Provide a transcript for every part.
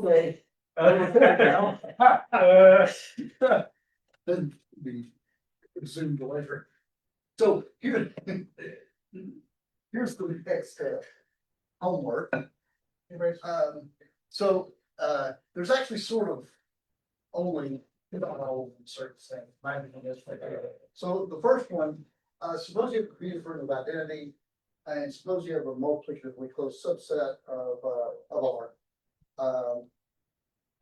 Okay. Then be zoomed later. So here, here's the next step. Homework. So there's actually sort of only, certain things. So the first one, suppose you have a commutative identity, and suppose you have a multiplicatively close subset of R.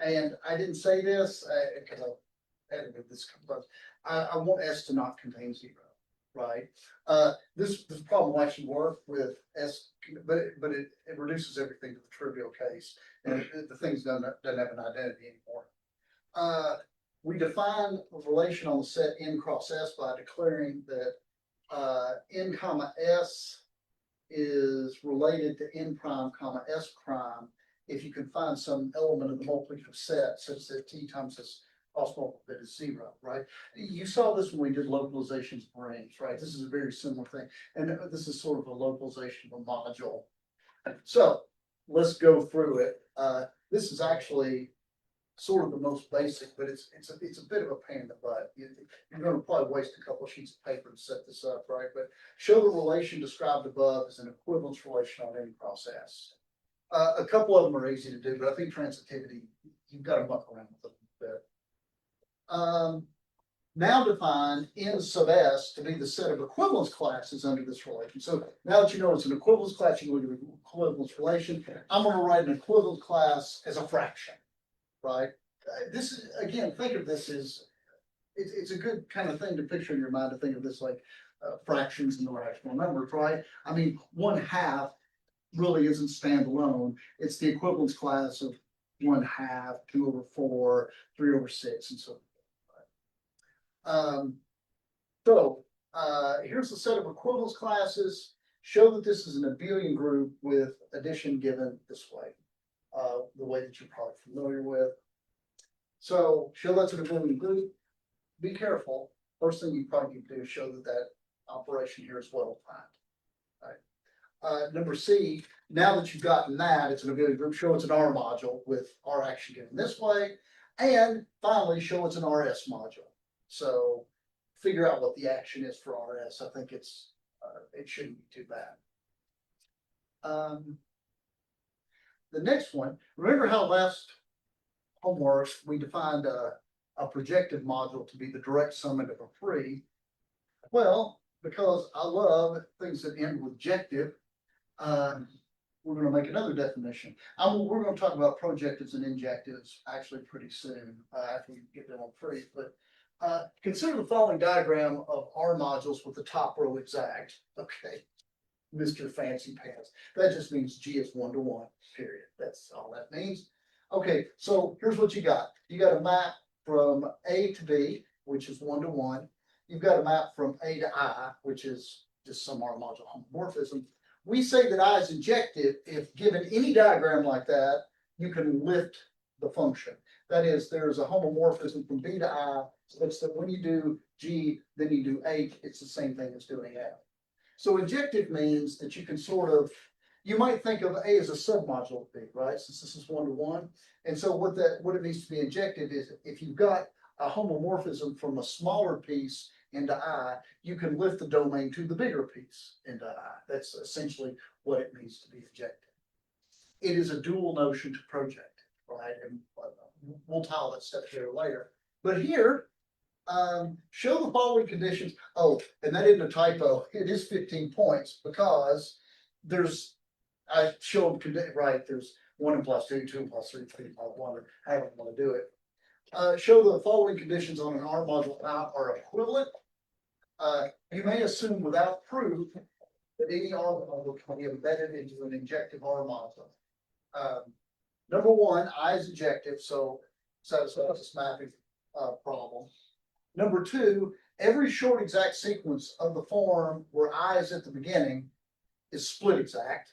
And I didn't say this because I edited this couple times. I want S to not contain zero, right? This problem will actually work with S, but it reduces everything to the trivial case, and the things doesn't have an identity anymore. We define a relation on the set n cross S by declaring that n comma S is related to n prime comma S prime if you can find some element of the multiplicative set such that T times this cross multiple is zero, right? You saw this when we did localizations of rings, right? This is a very similar thing. And this is sort of a localization of a module. So let's go through it. This is actually sort of the most basic, but it's a bit of a pain in the butt. You're going to probably waste a couple of sheets of paper to set this up, right? But show the relation described above as an equivalence relation on any process. A couple of them are easy to do, but I think transitivity, you've got to muck around with it a bit. Now define n sub S to be the set of equivalence classes under this relation. So now that you know it's an equivalence class, you can look at the equivalence relation. I'm going to write an equivalence class as a fraction, right? This is, again, think of this as, it's a good kind of thing to picture in your mind, to think of this like fractions and the rational numbers, right? I mean, 1/2 really isn't standalone. It's the equivalence class of 1/2, 2/4, 3/6, and so forth. Here's the set of equivalence classes. Show that this is an abelian group with addition given this way, the way that you're probably familiar with. So show that's an abelian group. Be careful. First thing you probably need to do is show that that operation here is well defined. Right. Number C, now that you've gotten that, it's an abelian group, show it's an R module with R action given this way. And finally, show it's an RS module. So figure out what the action is for RS. I think it shouldn't be too bad. The next one, remember how last homework we defined a projective module to be the direct summand of a free? Well, because I love things that end with jective, we're going to make another definition. We're going to talk about projectives and injectives actually pretty soon after we get them on free. But consider the following diagram of R modules with the top row exact. Okay, Mr. Fancy Pants. That just means G is 1-to-1, period. That's all that means. Okay, so here's what you got. You got a map from A to B, which is 1-to-1. You've got a map from A to I, which is just some R module homomorphism. We say that I is injective if given any diagram like that, you can lift the function. That is, there's a homomorphism from B to I, such that when you do G, then you do H, it's the same thing as doing F. So injective means that you can sort of, you might think of A as a submodule of B, right? Since this is 1-to-1. And so what it means to be injective is if you've got a homomorphism from a smaller piece into I, you can lift the domain to the bigger piece into I. That's essentially what it means to be injective. It is a dual notion to project, right? And we'll tie all that stuff here later. But here, show the following conditions. Oh, and that isn't a typo. It is 15 points because I showed, right, there's 1 plus 2, 2 plus 3, 3 plus 1, or however you want to do it. Show the following conditions on an R module are equivalent. You may assume without proof that any R module can be embedded into an injective R module. Number 1, I is injective, so satisfies this mapping problem. Number 2, every short exact sequence of the form where I is at the beginning is split exact.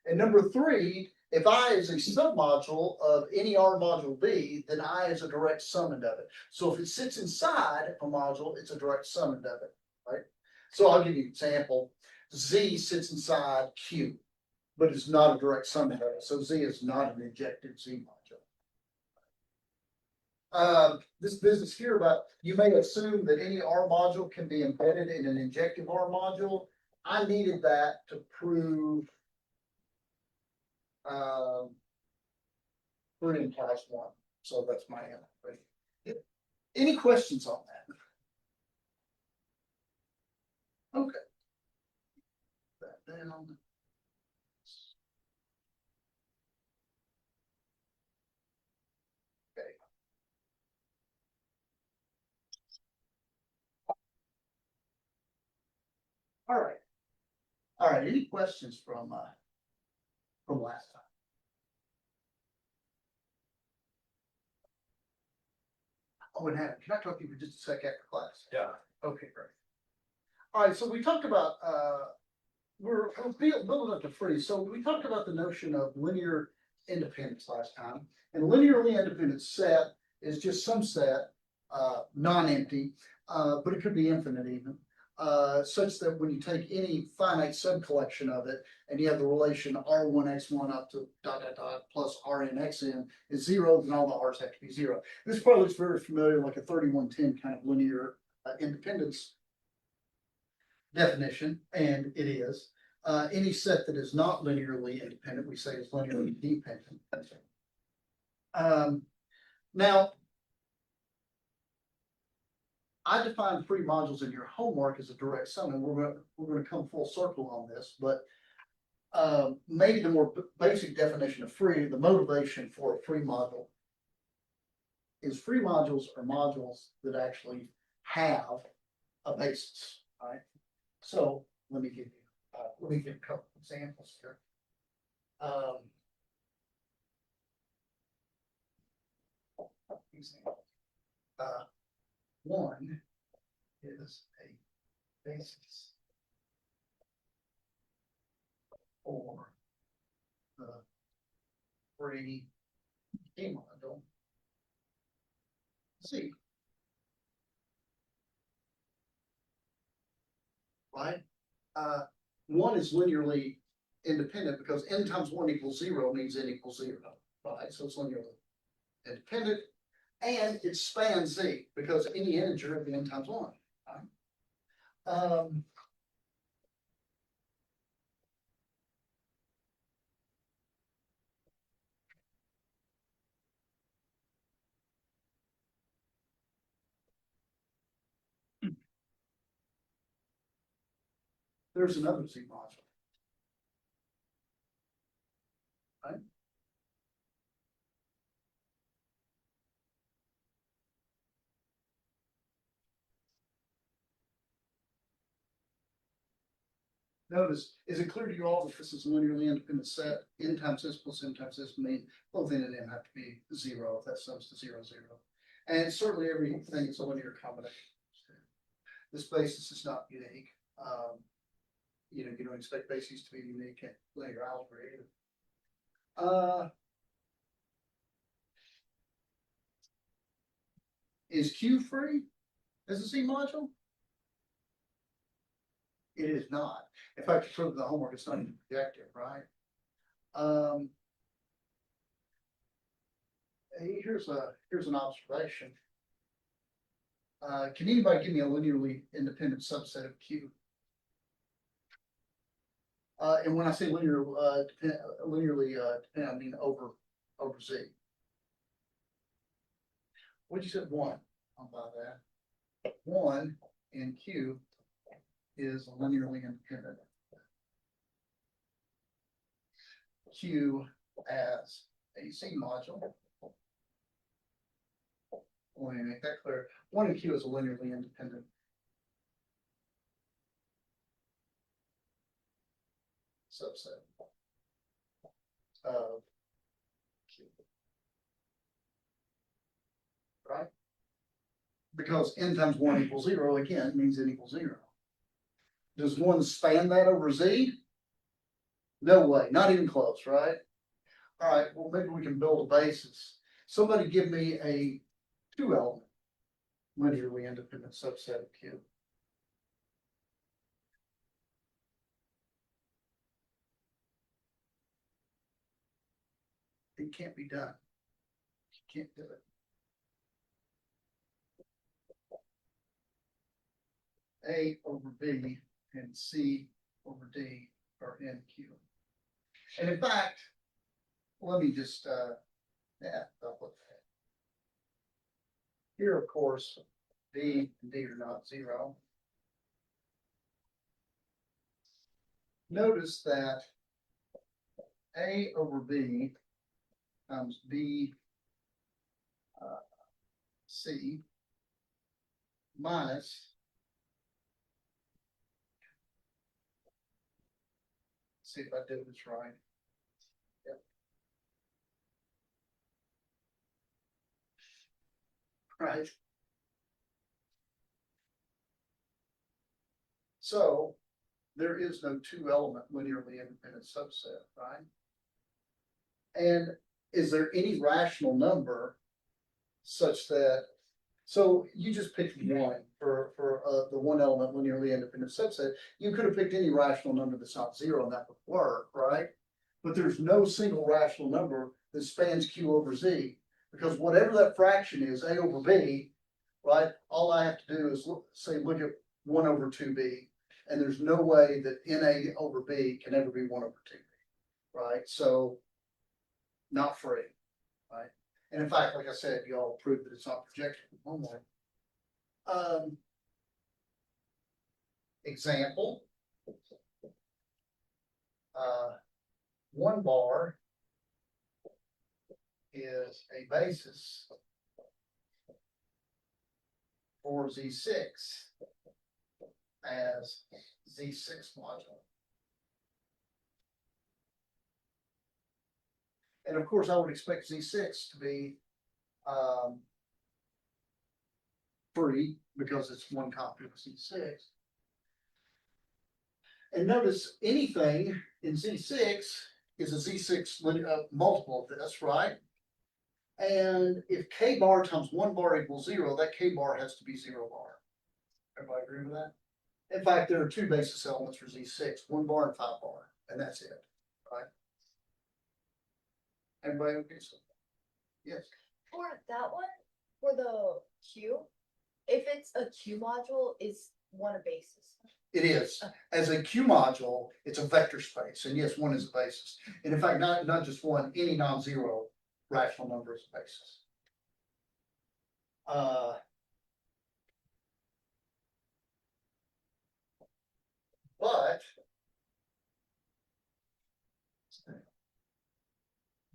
And number 3, if I is a submodule of any R module B, then I is a direct summand of it. So if it sits inside a module, it's a direct summand of it, right? So I'll give you an example. Z sits inside Q. but it's not a direct sum of it, so Z is not an injected Z module. This business here about, you may assume that any R module can be embedded in an injective R module. I needed that to prove root implies one, so that's my answer. Any questions on that? Okay. That down. Okay. All right. All right. Any questions from last time? Oh, and Hannah, can I talk to you for just a sec after class? Yeah. Okay, great. All right, so we talked about, we're building up to free. So we talked about the notion of linear independence last time. And linearly independent set is just some set, non-empty, but it could be infinite even. Such that when you take any finite subcollection of it and you have the relation R1x1 up to ... plus Rnxn is zero, then all the R's have to be zero. This probably looks very familiar, like a 3110 kind of linear independence definition, and it is. Any set that is not linearly independent, we say is linearly dependent. Now, I defined free modules in your homework as a direct sum, and we're gonna come full circle on this, but maybe the more basic definition of free, the motivation for a free module is free modules are modules that actually have a basis, right? So let me give a couple examples here. One is a basis for the free key module C. Right? One is linearly independent because n times one equals zero means n equals zero, right? So it's linearly independent, and it spans Z because any integer of n times one, right? There's another Z module. Right? Notice, is it clear to you all that this is a linearly independent set? N times this plus n times this mean both n and m have to be zero if that sums to 0, 0. And certainly everything is a linear combination. This basis is not unique. You know, you don't expect bases to be unique in linear algebra either. Is Q free as a C module? It is not. In fact, it's sort of the homework, it's not even projective, right? Here's an observation. Can anybody give me a linearly independent subset of Q? And when I say linearly dependent, I mean over Z. What'd you say? One. I'll buy that. One in Q is linearly independent. Q as a C module. Let me make that clear. One in Q is a linearly independent subset of Q. Right? Because n times one equals zero, again, means n equals zero. Does one span that over Z? No way, not even close, right? All right, well, maybe we can build a basis. Somebody give me a 2-element linearly independent subset of Q. it can't be done. You can't do it. A over B and C over D are in Q. And in fact, let me just, I'll put that. Here, of course, B and D are not zero. Notice that A over B times B C minus, see if I did this right. Yep. Right. So there is no two element linearly independent subset, right? And is there any rational number such that, so you just picked one for the one element linearly independent subset. You could have picked any rational number that's not zero and that would work, right? But there's no single rational number that spans Q over Z, because whatever that fraction is, A over B, right? All I have to do is look at 1 over 2B, and there's no way that NA over B can ever be 1 over 2B, right? So not free, right? And in fact, like I said, you all proved that it's not projected from homework. Example, 1 bar is a basis for Z6 as Z6 module. And of course, I would expect Z6 to be free because it's one copy of Z6. And notice anything in Z6 is a Z6 multiple of this, right? And if K bar times 1 bar equals 0, that K bar has to be 0 bar. Everybody agree with that? In fact, there are 2 basis elements for Z6, 1 bar and 5 bar, and that's it, right? Everybody okay? So, yes. For that one, for the Q, if it's a Q module, is one a basis? It is. As a Q module, it's a vector space, and yes, 1 is a basis. And in fact, not just 1, any non-zero rational number is a basis.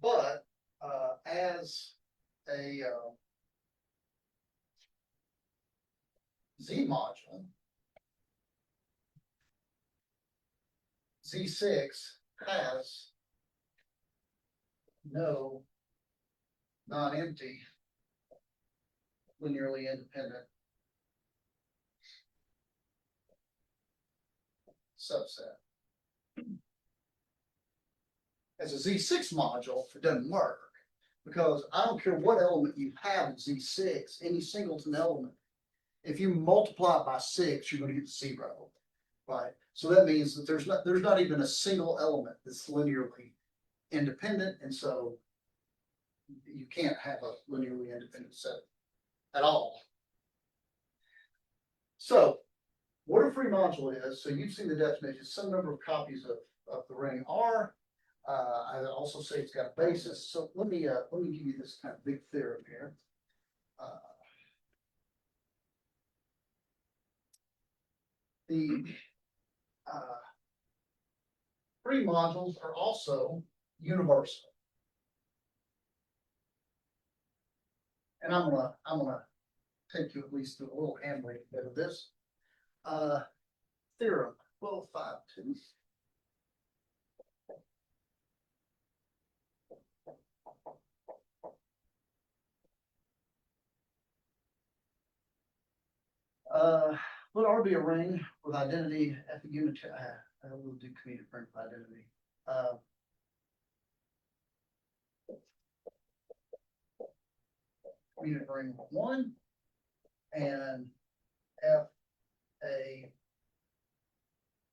But as a Z module, Z6 has no non-empty linearly independent subset. As a Z6 module, it doesn't work because I don't care what element you have in Z6, any singleton element, if you multiply it by 6, you're going to get 0, right? So that means that there's not even a single element that's linearly independent, and so you can't have a linearly independent set at all. So what a free module is, so you've seen the definition, some number of copies of the ring R. I also say it's got a basis. So let me give you this kind of big theorem here. The free modules are also universal, and I'm gonna take you at least through a little handwriting bit of this theorem 1252. Let R be a ring with identity at the unit. We'll do comedic ring with identity. Unit ring 1 and F a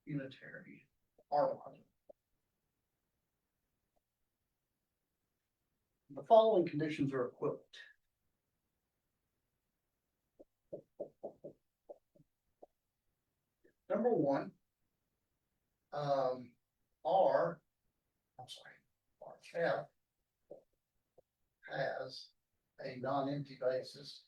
unitary R module. the following conditions are equivalent. Number one, R, I'm sorry, R cap has a non-empty basis.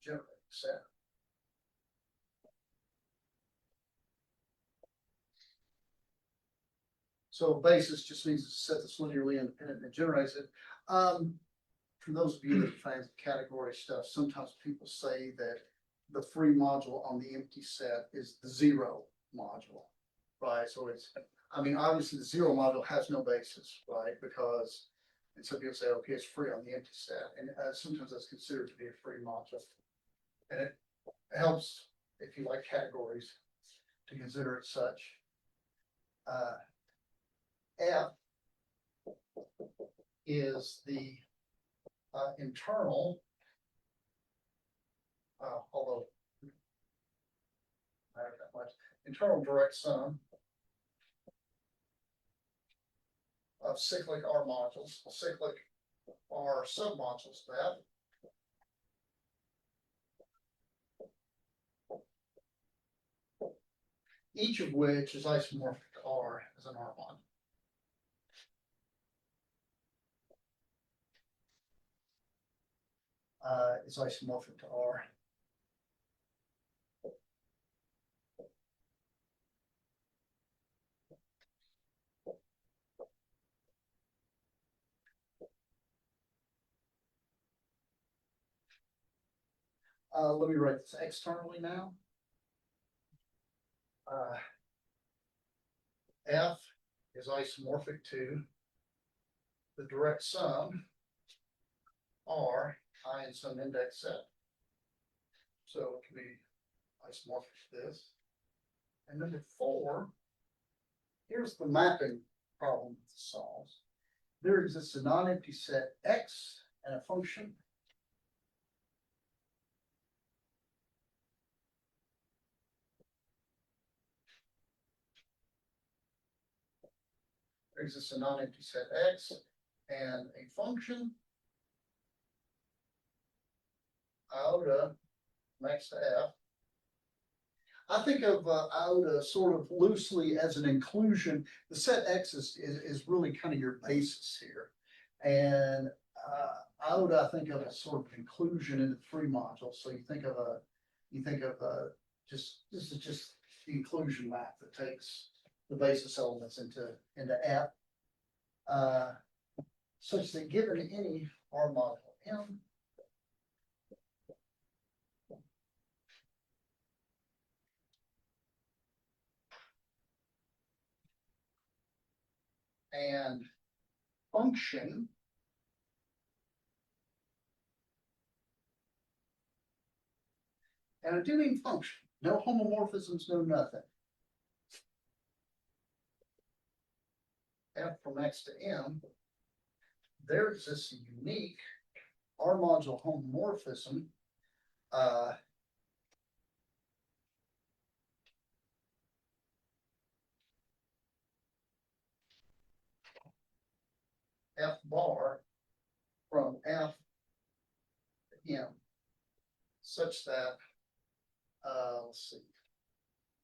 Generate set. So basis just means it's set that's linearly independent and it generates it. For those of you that are fans of category stuff, sometimes people say that the free module on the empty set is the zero module, right? So it's, I mean, obviously the zero module has no basis, right? Because, and some people say, okay, it's free on the empty set, and sometimes that's considered to be a free module. And it helps, if you like categories, to consider it such. F is the internal, although not that much, internal direct sum of cyclic R modules, cyclic R submodules of that. Each of which is isomorphic to R as an R module. Is isomorphic to R. Let me write this externally now. F is isomorphic to the direct sum R I in some index set. So it can be isomorphic to this. And number 4, here's the mapping problem it solves. There exists a non-empty set X and a function. There exists a non-empty set X and a function iota max to F. I think of iota sort of loosely as an inclusion. The set X is really kind of your basis here. And iota I think of as sort of inclusion in the free module. So you think of just, this is just the inclusion map that takes the basis elements into F. Such that given any R module M, and function and I do mean function, no homomorphisms, no nothing. F from X to M, there exists a unique R module homomorphism F bar from F to M, such that, let's see,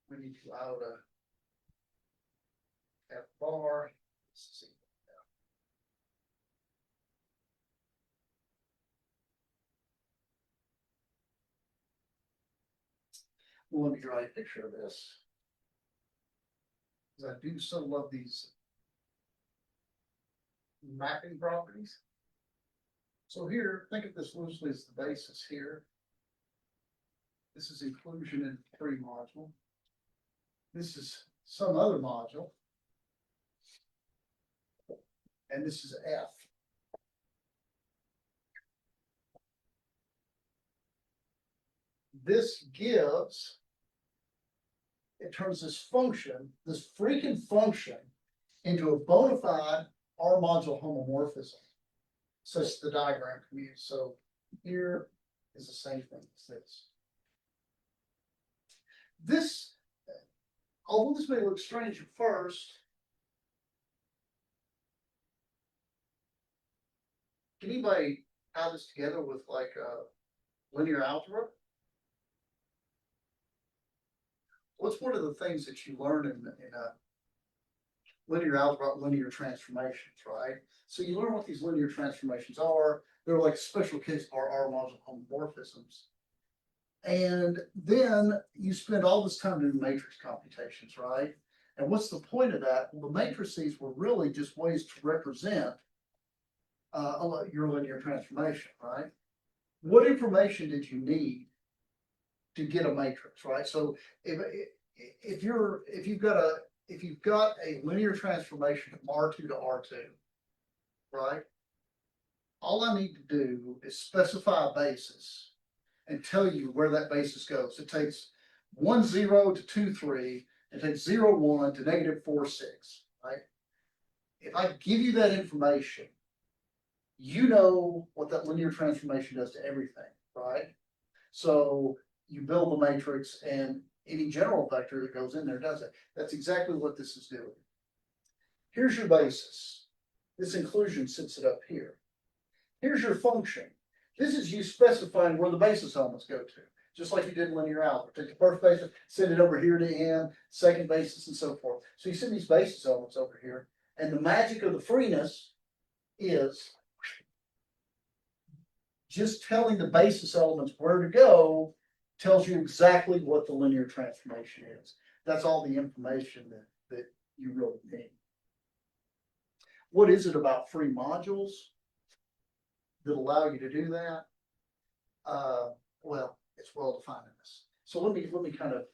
we need to iota F bar, let's see. Well, let me draw a picture of this, because I do so love these mapping properties. So here, think of this loosely as the basis here. This is inclusion in the free module. This is some other module. And this is F. This gives, it turns this function, this freaking function, into a bona fide R module homomorphism, such the diagram can be used. So here is the same thing as this. This, although this may look strange at first, can anybody tie this together with like linear algebra? What's one of the things that you learn in linear algebra, linear transformations, right? So you learn what these linear transformations are. They're like a special case of our R module homomorphisms. And then you spend all this time doing matrix computations, right? And what's the point of that? Well, the matrices were really just ways to represent your linear transformation, right? What information did you need to get a matrix, right? So if you've got a linear transformation from R2 to R2, right? All I need to do is specify a basis and tell you where that basis goes. It takes 1, 0 to 2, 3. It takes 0, 1 to negative 4, 6, right? If I give you that information, you know what that linear transformation does to everything, right? So you build the matrix and any general vector that goes in there does it. That's exactly what this is doing. Here's your basis. This inclusion sits it up here. Here's your function. This is you specifying where the basis elements go to, just like you did in linear algebra. Take the first basis, send it over here to n, second basis, and so forth. So you send these basis elements over here, and the magic of the freeness is just telling the basis elements where to go tells you exactly what the linear transformation is. That's all the information that you really need. What is it about free modules that allow you to do that? Well, it's well defined in this. So let me kind of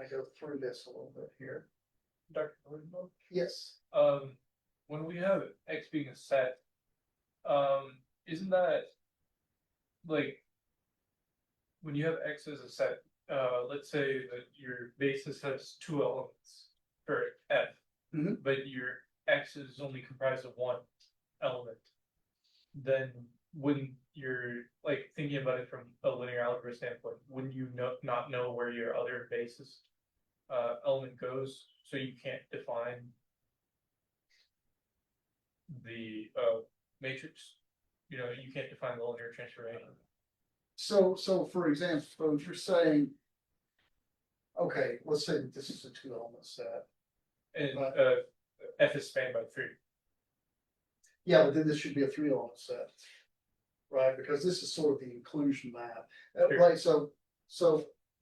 go through this a little bit here. Dr. Nordenberg? Yes. When we have X being a set, isn't that like when you have X as a set, let's say that your basis has 2 elements for F, but your X is only comprised of 1 element, then when you're like thinking about it from a linear algebra standpoint, wouldn't you not know where your other basis element goes, so you can't define the matrix? You know, you can't define the linear transformation. So for example, suppose you're saying, okay, let's say that this is a 2 element set. And F is spanned by 3. Yeah, but then this should be a 3 element set, right? Because this is sort of the inclusion map, right? So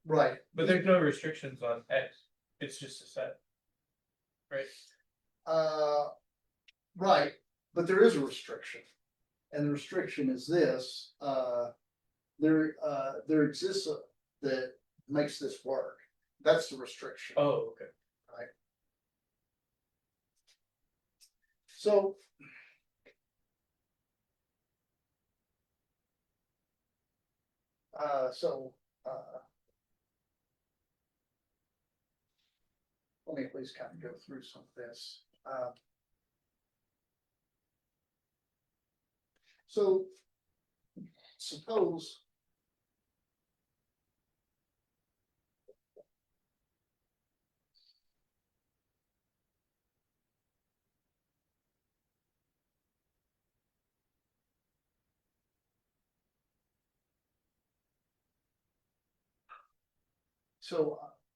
right. But there's no restrictions on X. It's just a set, right? Right, but there is a restriction, and the restriction is this: there exists that makes this work. That's the restriction. Oh, okay. Right. So. Let me at least kind of go through some of this. So suppose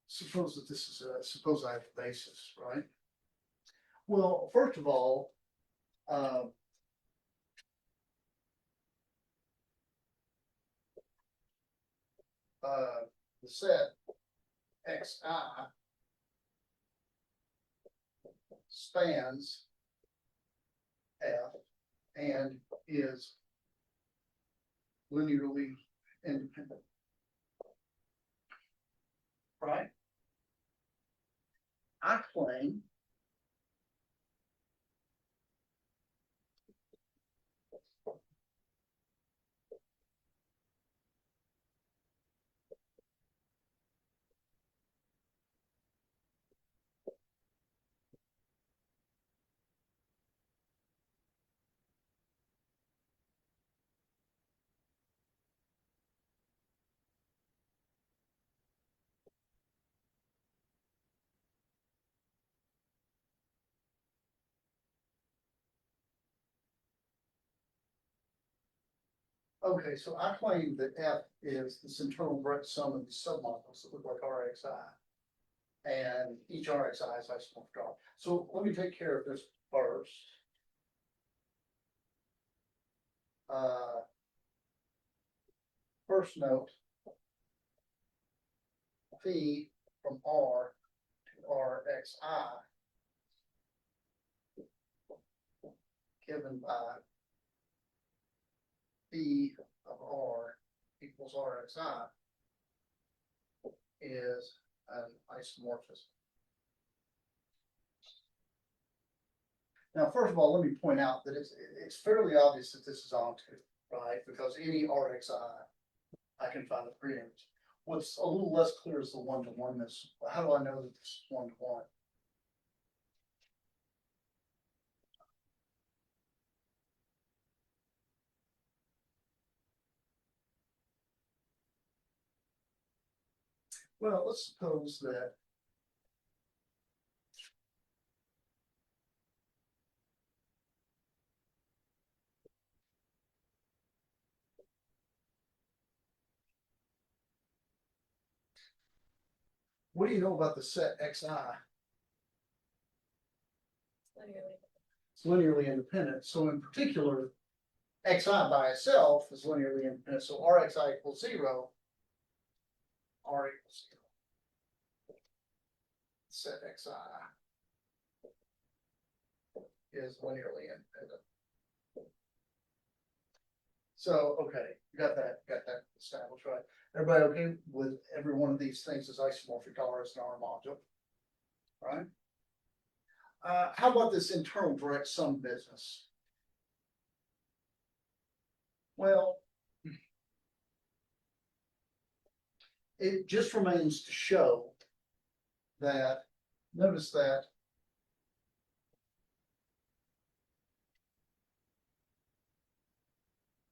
suppose that this is suppose I have a basis, right? Well, first of all, the set xi spans F and is linearly independent, right? I claim Okay, so I claim that F is this internal direct sum of these submodules that look like RXI. And each RXI is isomorphic R. So let me take care of this first. First note, phi from R to RXI given by phi of R equals RXI is an isomorphism. Now, first of all, let me point out that it's fairly obvious that this is onto, right? Because any RXI, I can find the preimage. What's a little less clear is the one-to-oneness. How do I know that this is one-to-one? Well, let's suppose that what do you know about the set Xi? Linearly. It's linearly independent. So in particular, Xi by itself is linearly independent. So Rxi equals 0, R equals 0. Set Xi is linearly independent. So, okay, you got that established, right? Everybody okay with every one of these things as isomorphic R as an R module? Right? How about this internal direct sum business? Well, it just remains to show that, notice that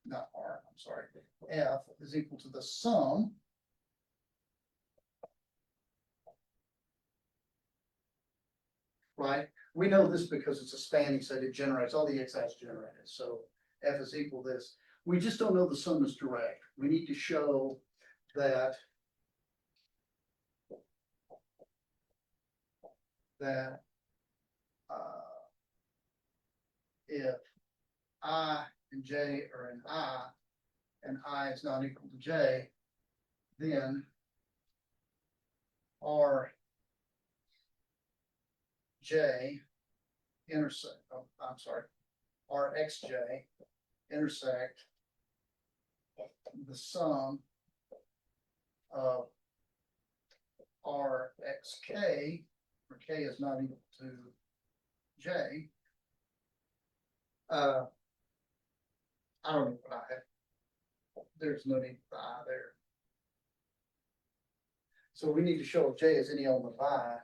not R, I'm sorry, F is equal to the sum right? We know this because it's a spanning set, it generates all the Xi's generated, so F is equal to this. We just don't know the sum is direct. We need to show that if I and J are in I, and I is not equal to J, then R J intersect, oh, I'm sorry, RXJ intersect the sum of RXK, where K is not equal to J. I don't know what I have. There's no need for I there. So we need to show if J is any element of I,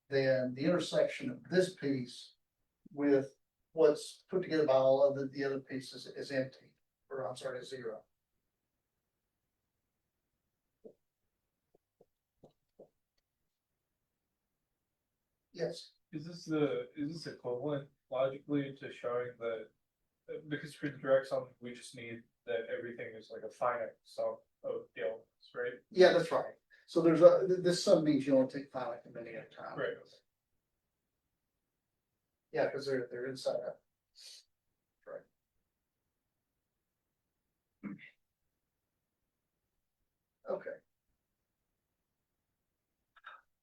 then the intersection of this piece with what's put together by all of the other pieces is empty, or I'm sorry, is 0. Yes. Is this equivalent logically to showing that because for the direct sum we just need that everything is like a finite sum of the elements, right? Yeah, that's right. So there's this sum means you only take finite many at a time. Right. Yeah, because they're inside out. Right. Okay.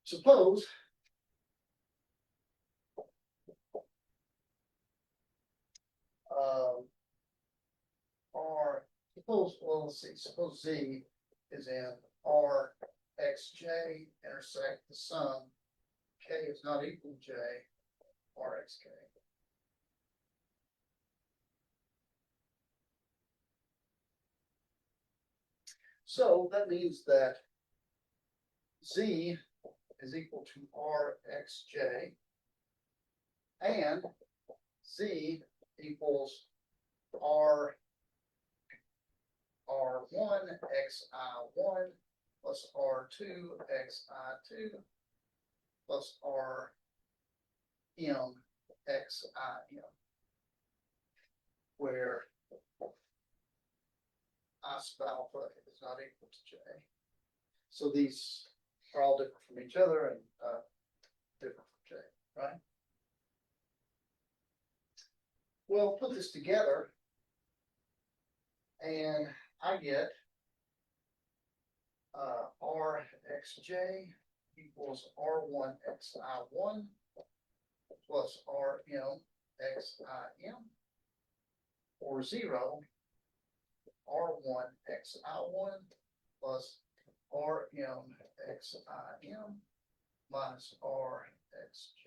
Suppose well, let's see, suppose Z is in R X J intersect the sum, K is not equal to J, R X K. So that means that Z is equal to RXJ and Z equals R R1 XI1 plus R2 XI2 plus RM XIM, where I sub alpha is not equal to J. So these are all different from each other and, different from J, right? Well, put this together and I get Rxj equals R1 Xi1 plus Rm Xim, or 0 R1 Xi1 plus Rm Xim minus Rxj.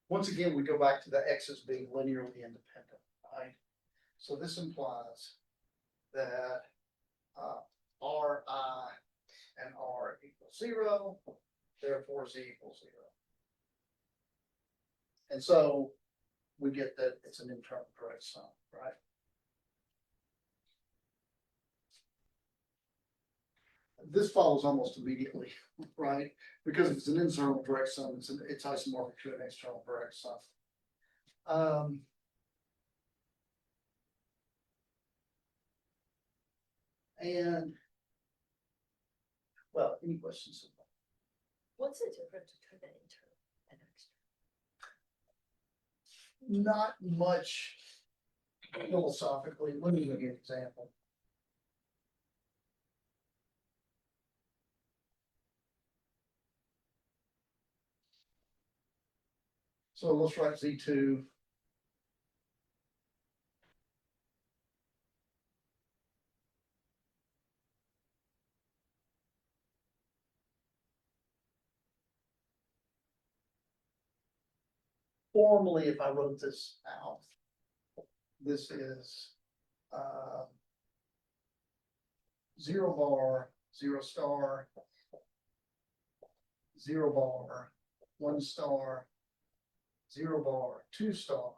Once again, we go back to the x's being linearly independent, right? So this implies that Ri and R equals 0, therefore Z equals 0. And so we get that it's an internal direct sum, right? This follows almost immediately, right? Because if it's an internal direct sum, it's isomorphic to an external direct sum. And well, any questions? What's the difference between an internal and external? Not much philosophically. Let me give you an example. So let's write Z2. Formally, if I wrote this out, this is 0 bar, 0 star, 0 bar, 1 star, 0 bar, 2 star,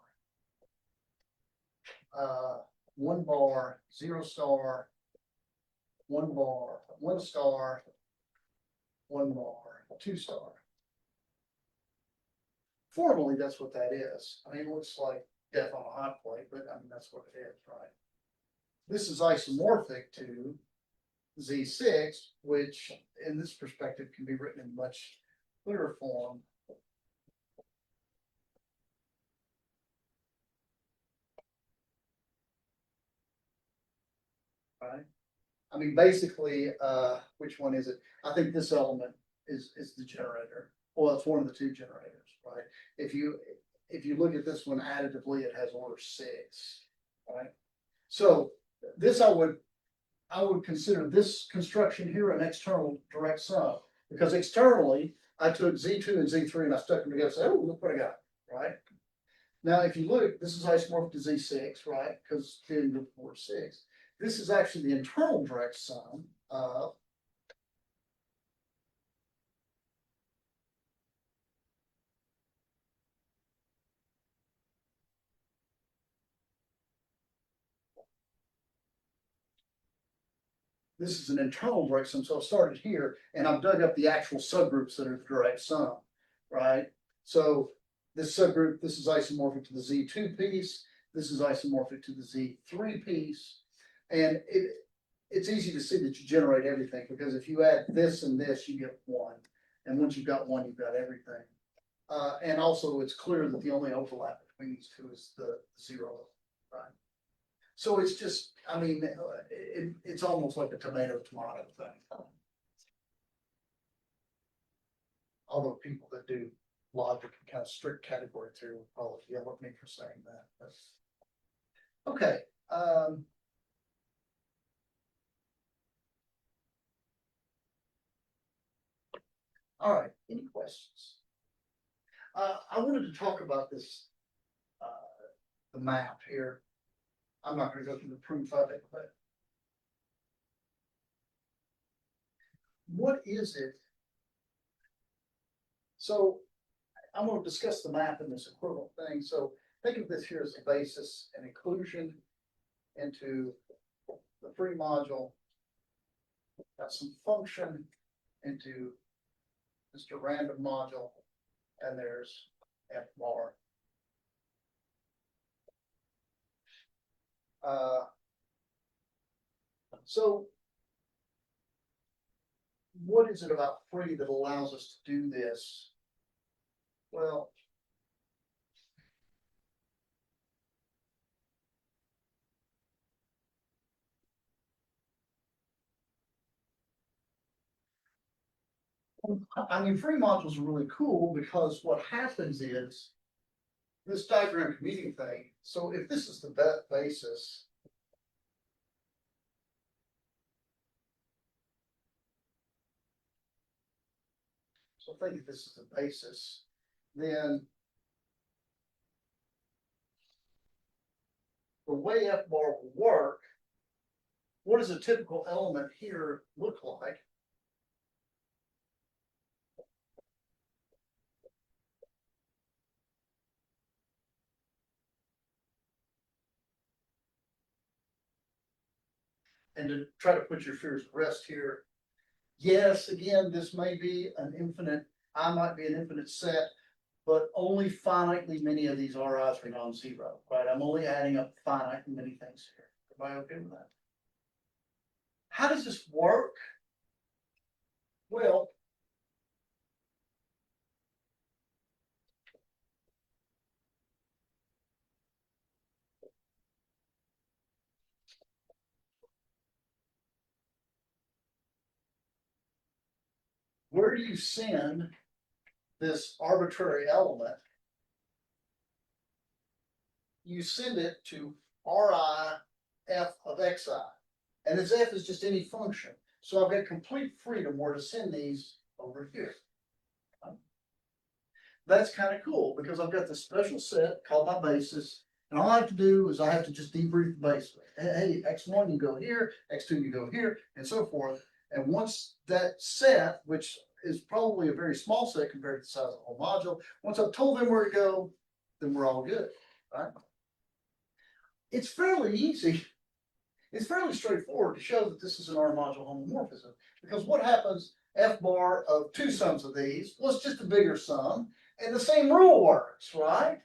1 bar, 0 star, 1 bar, 1 star, 1 bar, 2 star. Formally, that's what that is. I mean, it looks like death on a hot plate, but I mean, that's what it is, right? This is isomorphic to Z6, which in this perspective can be written in much clearer form. Right? I mean, basically, which one is it? I think this element is the generator. Well, it's one of the two generators, right? If you look at this one additively, it has order 6, right? So this I would consider this construction here an external direct sum, because externally I took Z2 and Z3 and I stuck them together and said, oh, look what I got, right? Now, if you look, this is isomorphic to Z6, right? Because 10 to the power 6. This is actually the internal direct sum of this is an internal direct sum. So I started here and I've dug up the actual subgroups that are the direct sum, right? So this subgroup, this is isomorphic to the Z2 piece. This is isomorphic to the Z3 piece. And it's easy to see that you generate everything, because if you add this and this, you get 1. And once you've got 1, you've got everything. And also it's clear that the only overlap between these two is the 0, right? So it's just, I mean, it's almost like a tomato thing. Although people that do logic and kind of strict category theory will probably yell at me for saying that. But okay. All right, any questions? I wanted to talk about this, the map here. I'm not going to go through the proof of it, but what is it? So I'm going to discuss the map in this equivalent thing. So think of this here as a basis and inclusion into the free module. Got some function into Mr. Random module, and there's F bar. So what is it about free that allows us to do this? Well, I mean, free modules are really cool because what happens is this diagram commuting thing. So if this is the basis, so think if this is the basis, then the way F bar will work, what does a typical element here look like? And to try to put your fears at rest here, yes, again, this may be an infinite, I might be an infinite set, but only finitely many of these RIs are non-zero, right? I'm only adding up finitely many things here. Everybody okay with that? How does this work? Well, where do you send this arbitrary element? You send it to Ri f of xi. And this f is just any function. So I've got complete freedom where to send these over here. That's kind of cool because I've got this special set called my basis. And all I have to do is I have to just debrief the basis. Hey, x1 you go here, x2 you go here, and so forth. And once that set, which is probably a very small set compared to the size of the whole module, once I've told them where to go, then we're all good, right? It's fairly easy. It's fairly straightforward to show that this is an R module homomorphism, because what happens F bar of two sums of these was just a bigger sum, and the same rule works, right?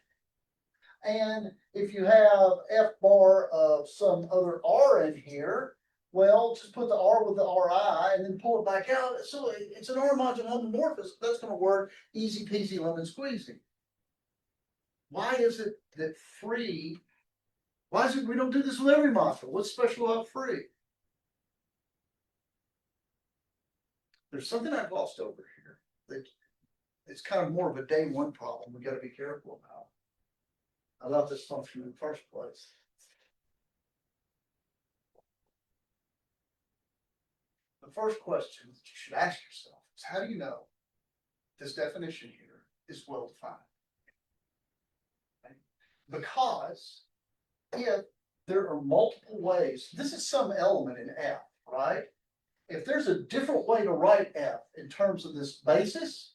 And if you have F bar of some other R in here, well, just put the R with the Ri and then pull it back out. So it's an R module homomorphism. That's going to work easy peasy lemon squeezy. Why is it that free? Why is it we don't do this with every module? What's special about free? There's something I've lost over here that it's kind of more of a day one problem we got to be careful about this function in the first place. The first question that you should ask yourself is, how do you know this definition here is well defined? Okay? Because if there are multiple ways, this is some element in F, right? If there's a different way to write F in terms of this basis,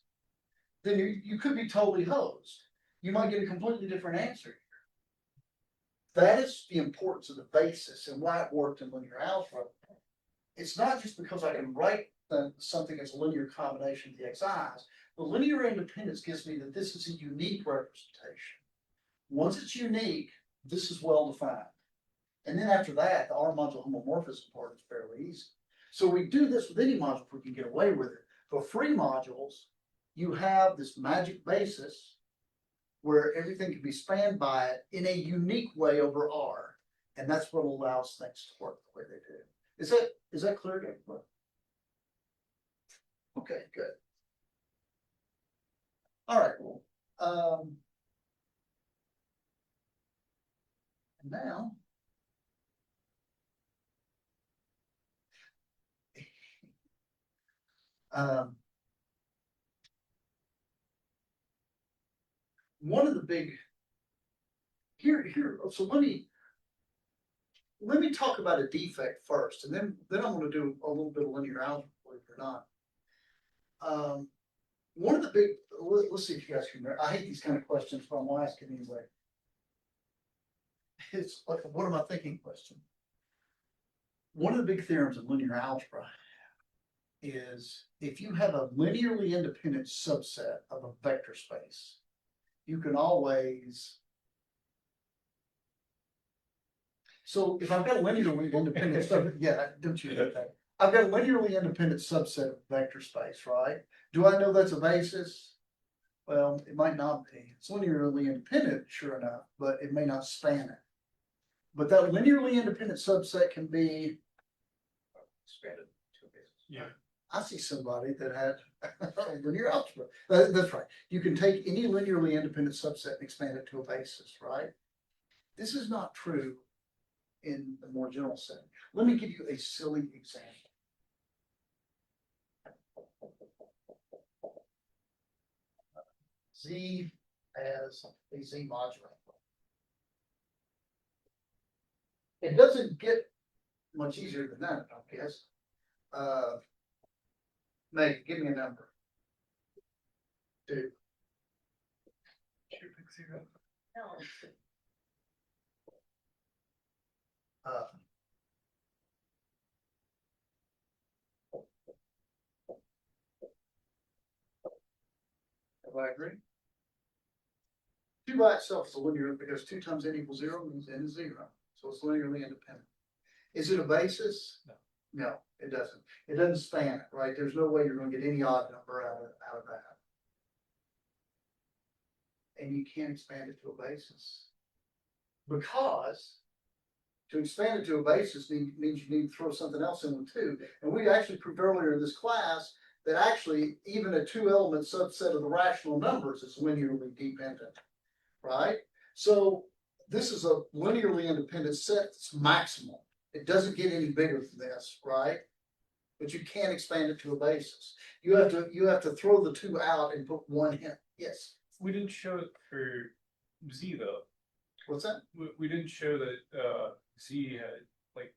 then you could be totally hosed. You might get a completely different answer here. That is the importance of the basis and why it worked in linear algebra. It's not just because I can write something as a linear combination of the xi's. The linear independence gives me that this is a unique representation. Once it's unique, this is well defined. And then after that, the R module homomorphism part is fairly easy. So we do this with any module if we can get away with it. For free modules, you have this magic basis where everything can be spanned by it in a unique way over R. And that's what allows things to work the way they do. Is that clear to everybody? Okay, good. All right. Now, one of the big here. So let me talk about a defect first, and then I'm going to do a little bit of linear algebra, believe it or not. One of the big, let's see if you guys can remember. I hate these kind of questions, but I'm going to ask it anyway. It's like, what am I thinking question. One of the big theorems of linear algebra is if you have a linearly independent subset of a vector space, you can always So if I've got a linearly independent yeah, don't you get that? I've got a linearly independent subset of vector space, right? Do I know that's a basis? Well, it might not be. It's linearly independent, sure enough, but it may not span it. But that linearly independent subset can be expanded to a basis. Yeah. I see somebody that had linear algebra. That's right. You can take any linearly independent subset and expand it to a basis, right? This is not true in the more general setting. Let me give you a silly example. Z as a Z modulator. It doesn't get much easier than that, I guess. Meg, give me a number. 2. Pick 0. No. Uh, I agree. 2 by itself is a linear because 2 times n equals 0 means n is 0. So it's linearly independent. Is it a basis? No. No, it doesn't. It doesn't span it, right? There's no way you're going to get any odd number out of that. And you can't expand it to a basis. Because to expand it to a basis means you need to throw something else in with 2. And we actually proved earlier in this class that actually even a 2-element subset of the rational numbers is linearly dependent, right? So this is a linearly independent set that's maximal. It doesn't get any bigger than this, right? But you can't expand it to a basis. You have to throw the 2 out and put 1 in. Yes. We didn't show it for Z though. What's that? We didn't show that Z had, like,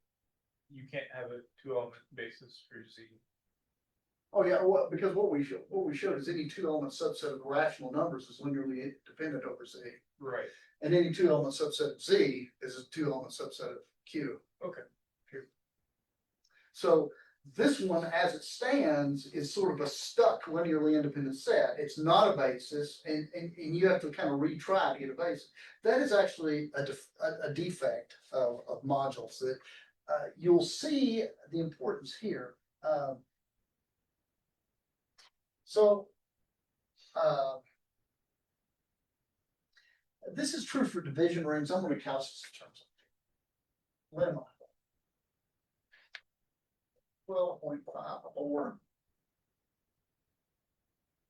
you can't have a 2-element basis for Z. Oh yeah, well, because what we showed is any 2-element subset of rational numbers is linearly dependent over Z. Right. And any 2-element subset of Z is a 2-element subset of Q. Okay. So this one, as it stands, is sort of a stuck linearly independent set. It's not a basis, and you have to kind of retry to get a basis. That is actually a defect of modules that you'll see the importance here. This is true for division rings. I'm going to couch this in terms of lemma. 12.5 or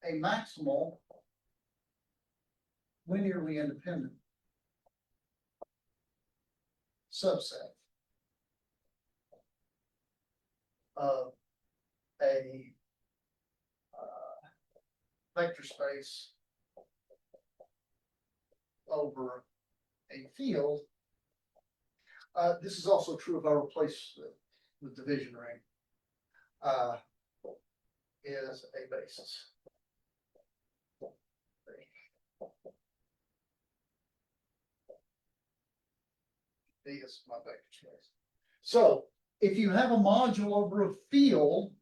a maximal linearly independent subset of a vector space over a field. This is also true if I replace the division ring. Is a basis. D is my vector space. So if you have a module over a field,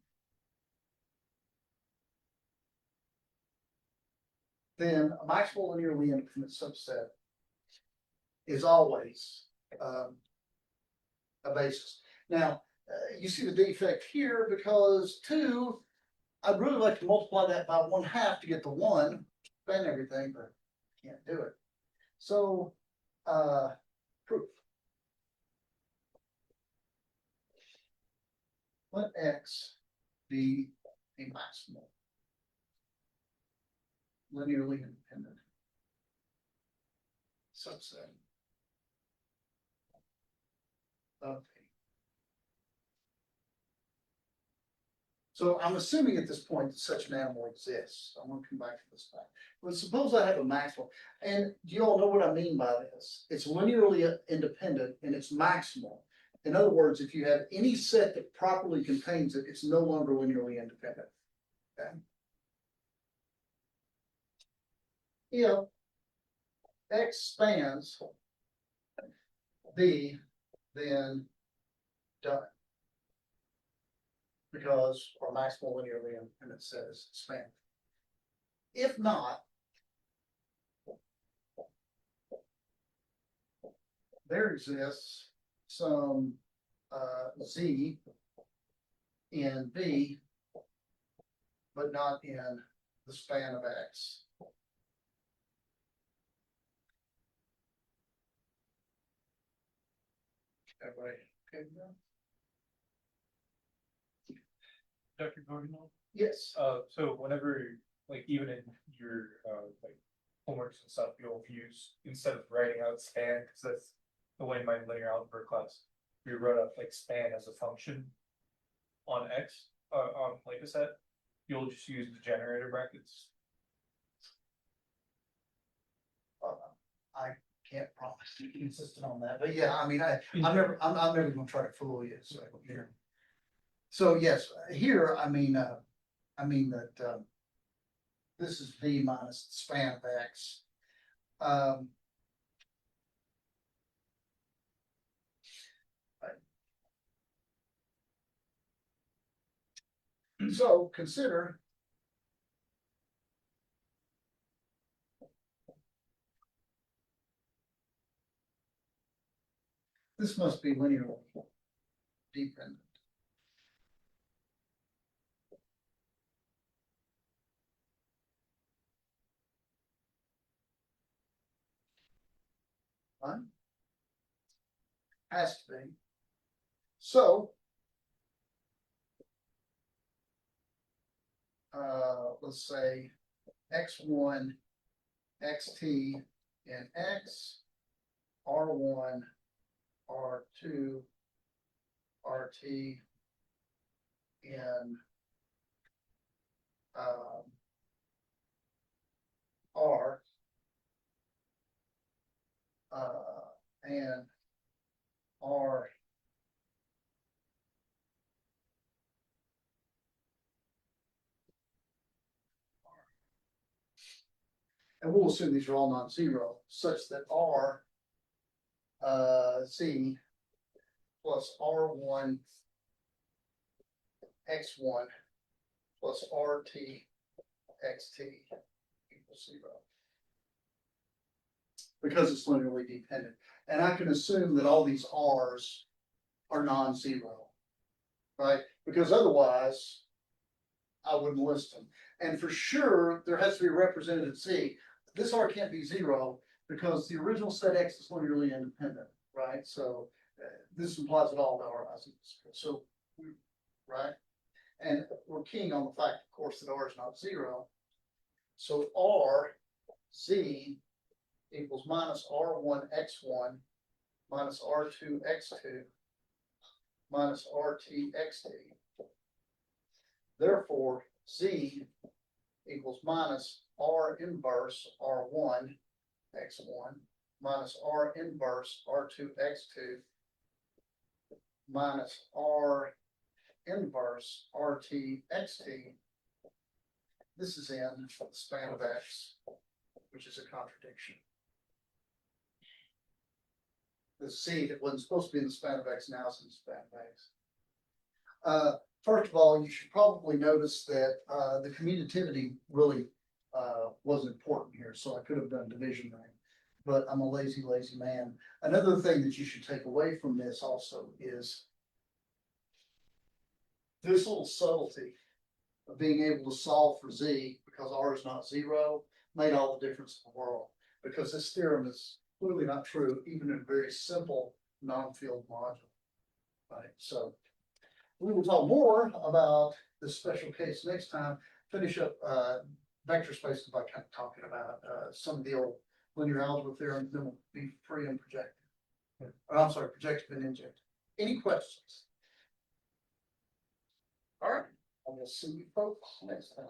then a maximal linearly independent subset is always a basis. Now, you see the defect here because 2, I'd really like to multiply that by 1/2 to get the 1, spend everything, but can't do it. So, proof. Let X be a maximal linearly independent subset of A. So I'm assuming at this point that such an animal exists. I'm going to come back to this fact. But suppose I have a maximal, and do you all know what I mean by this? It's linearly independent and it's maximal. In other words, if you have any set that properly contains it, it's no longer linearly independent. Okay. If X spans B, then done. Because our maximal linearly independent set is span. If not, there exists some, Z in V, but not in the span of X. Everybody, okay with that? Dr. Gordon? Yes. So whenever, like, even in your, like, homeworks and stuff, you'll use, instead of writing out span, because that's the way in my linear algebra class, we wrote up like span as a function on X, on like a set, you'll just use the generator brackets. I can't promise to be consistent on that, but yeah, I mean, I'm never gonna try to fool you, so, yeah. So, yes, here, I mean that, this is V minus the span of X. So consider this must be linearly dependent. Right? Has to be. So, let's say X1, XT in X, R1, R2, RT in R, and R and we'll assume these are all non-zero, such that R Z plus R1 X1 plus RT XT equals 0. Because it's linearly dependent. And I can assume that all these R's are non-zero, right? Because otherwise, I wouldn't list them. And for sure, there has to be a representative Z. This R can't be 0 because the original set X is linearly independent, right? So this implies that all the R is equal. So, right? And we're keying on the fact, of course, that R is not 0. So R Z equals minus R1 X1 minus R2 X2 minus RT XT. Therefore, Z equals minus R inverse R1 X1 minus R inverse R2 X2 minus R inverse RT XT. This is in the span of X, which is a contradiction. The C that wasn't supposed to be in the span of X now is in the span of X. First of all, you should probably notice that the commutativity really wasn't important here, so I could have done division ring, but I'm a lazy man. Another thing that you should take away from this also is this little subtlety of being able to solve for Z because R is not 0 made all the difference in the world, because this theorem is clearly not true even in a very simple non-field module. Right, so we will talk more about this special case next time. Finish up vector spaces by kind of talking about some of the old linear algebra theorems, then we'll be free and projective. Or, I'm sorry, projective and injective. Any questions? All right, I will see you folks next time.